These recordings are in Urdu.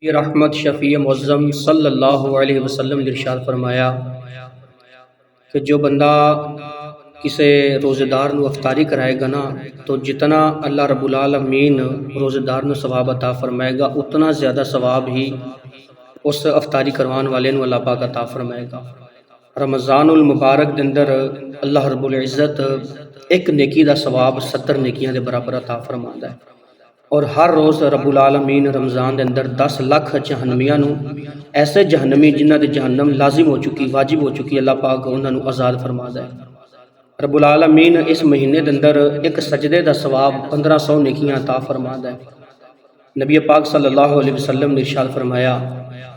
یہ رحمت شفیع معظم صلی اللہ علیہ وسلم نے ارشاد فرمایا کہ جو بندہ کسی روزے دار نو افطاری کرائے گا نا تو جتنا اللہ رب العالمین روزے دار نو ثواب عطا فرمائے گا اتنا زیادہ ثواب ہی اس افطاری کروان والے نو اللہ پاک عطا فرمائے گا۔ رمضان المبارک دے اندر اللہ رب العزت ایک نیکی دا ثواب 70 نیکیاں دے برابر عطا فرماندا ہے، اور ہر روز رب العالمین رمضان دے اندر 10 لاکھ جہنمیاں نو ایسے جہنمی جنہ دے جہنم لازم ہو چکی واجب ہو چکی اللہ پاک انہاں نو آزاد فرماتا ہے۔ رب العالمین اس مہینے دے اندر ایک سجدے دا ثواب 1500 نیکیاں عطا فرماتا ہے۔ نبی پاک صلی اللہ علیہ وسلم نے ارشاد فرمایا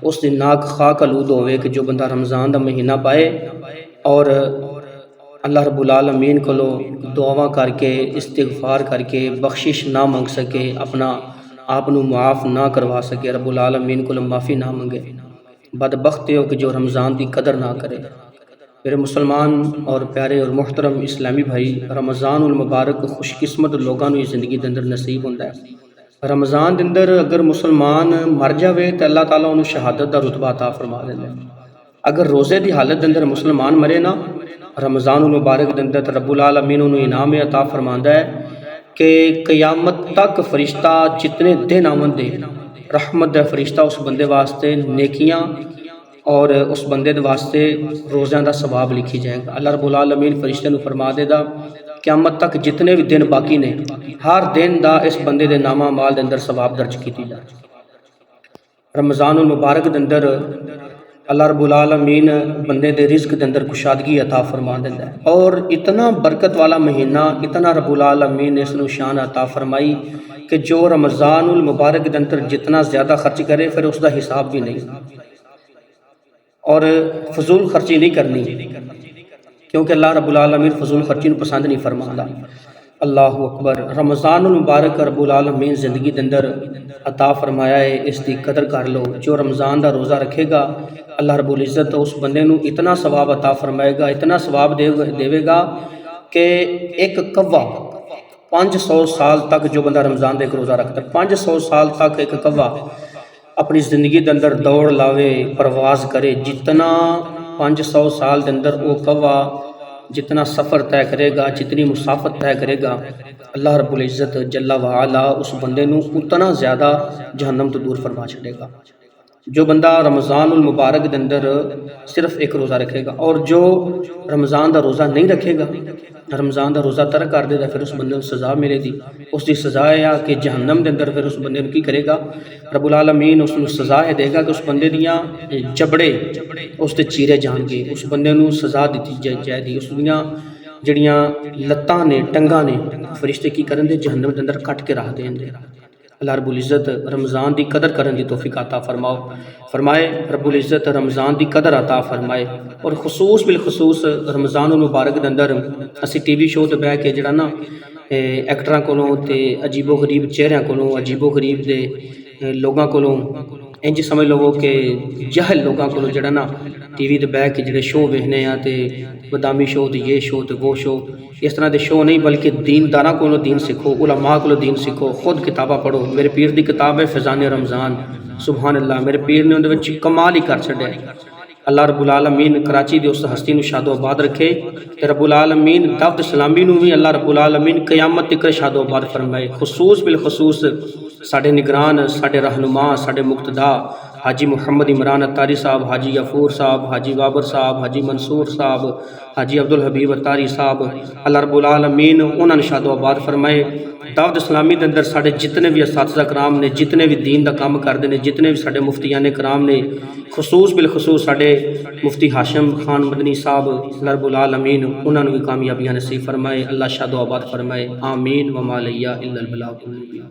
اس دن ناک خاک آلود ہوئے کہ جو بندہ رمضان دا مہینہ پائے اور اللہ رب العالمین کو دعاواں کر کے استغفار کر کے بخشش نہ مانگ سکے، اپنا آپ نو معاف نہ کروا سکے، رب العالمین کو معافی نہ مانگے، بدبخت ہو کہ جو رمضان دی قدر نہ کرے۔ میرے مسلمان اور پیارے اور محترم اسلامی بھائی، رمضان المبارک خوش قسمت لوگاں نو اس زندگی دے اندر نصیب ہوندا ہے۔ رمضان دے اندر اگر مسلمان مر جاوے تو اللہ تعالیٰ انہوں شہادت دا رتبہ عطا فرما دیندا ہے۔ اگر روزے دی حالت دے اندر مسلمان مرے نا رمضان المبارک دے اندر رب العالمین انہوں انعام عطا فرماندا ہے کہ قیامت تک فرشتہ جتنے دن آوندے رحمت دا فرشتہ اس بندے واسطے نیکیاں اور اس بندے دے واسطے روزیاں دا ثواب لکھی جائے گا۔ اللہ رب العالمین فرشتے نو فرما دے گا قیامت تک جتنے بھی دن باقی نے ہر دن دا اس بندے دے نامہ اعمال دے اندر ثواب درج کیتی جائے۔ رمضان المبارک دے اندر اللہ رب العالمین بندے دے رزق دے اندر کشادگی عطا فرما دیندا ہے، اور اتنا برکت والا مہینہ اتنا رب العالمین نے اس نو شان عطا فرمائی کہ جو رمضان المبارک دے اندر جتنا زیادہ خرچ کرے پھر اس دا حساب بھی نہیں، اور فضول خرچی نہیں کرنی کیونکہ اللہ رب العالمین فضول خرچی نو پسند نہیں فرماندا۔ اللہ اکبر۔ رمضان المبارک رب العالمین زندگی دے اندر عطا فرمایا ہے، اس دی قدر کر لو۔ جو رمضان دا روزہ رکھے گا اللہ رب العزت اس بندے نو اتنا ثواب عطا فرمائے گا، اتنا ثواب دے گا کہ ایک کوا 500 سال تک جو بندہ رمضان دے ایک روزہ رکھتا ہے 500 سال تک ایک کوا اپنی زندگی دے اندر دوڑ لاوے پرواز کرے، جتنا 500 سال دے اندر وہ کوا جتنا سفر طے کرے گا جتنی مسافت طے کرے گا اللہ رب العزت جل وعلا اس بندے نو اتنا زیادہ جہنم تو دور فرما چھڑے گا۔ جو بندہ رمضان المبارک دے اندر صرف ایک روزہ رکھے گا اور جو رمضان دا روزہ نہیں رکھے گا رمضان دا روزہ ترک کر دے گا پھر اس بندے کو سزا ملے گی۔ اس دی سزا ہے کہ جہنم دے اندر پھر اس بندے کو کی کرے گا رب العالمین اس کو سزا ہے دے گا کہ اس بندے دیاں جبڑے اس تے چیرے جان گے، اس بندے نو سزا دیتی جائے گی، اس دیاں جڑیاں لتاں نے ٹنگاں نے فرشتے کی کرن دے جہنم دے اندر کٹ کے رکھ دین دے۔ اللہ رب العزت رمضان دی قدر کرن دی توفیق عطا فرمائے رب العزت رمضان دی قدر عطا فرمائے، اور خصوص بالخصوص رمضان المبارک دے اندر اسی ٹی وی شو تے بیٹھ کے جڑا نا ایکٹراں کولوں تے عجیب و غریب چہریاں کولوں عجیب و غریب دے لوگاں کولوں انج سمجھ لو کہ جہل لوگاں کولوں جڑا نا ٹی وی تے بیٹھ کے جڑے شو ویکھنے آ تے بادامی شو تے یہ شو تے وہ شو، اس طرح دے شو نہیں بلکہ دینداراں کولوں دین سیکھو، علماء کولوں دین سیکھو، خود کتاباں پڑھو۔ میرے پیر دی کتاب ہے فیضان رمضان، سبحان اللہ، میرے پیر نے اندر وچ کمال ہی کر چھڈیا۔ اللہ رب العالمین کراچی دی اس ہستی نو شاد و آباد رکھے تے رب العالمین دعوت اسلامی نو بھی اللہ رب العالمین قیامت تک شاد و آباد فرمائے۔ خصوص بالخصوص ساڈے نگران ساڈے رہنما ساڈے مقتدا حاجی محمد عمران اتاری صاحب، حاجی غفور صاحب، حاجی بابر صاحب، حاجی منصور صاحب، حاجی عبدالحبیب اتاری صاحب، اللہ رب العالمین انہاں نے شاد و آباد فرمائے۔ دعوت اسلامی دے اندر ساڈے جتنے بھی اساتذہ کرام نے جتنے بھی دین دا کام کردے نے جتنے بھی ساڈے مفتیان کرام نے خصوص بالخصوص ساڈے مفتی ہاشم خان مدنی صاحب اللہ رب العالمین انہاں نوں بھی کامیابیاں نصیب فرمائے، اللہ شاد و آباد فرمائے، آمین وما علیہ الا البلاغ المبین۔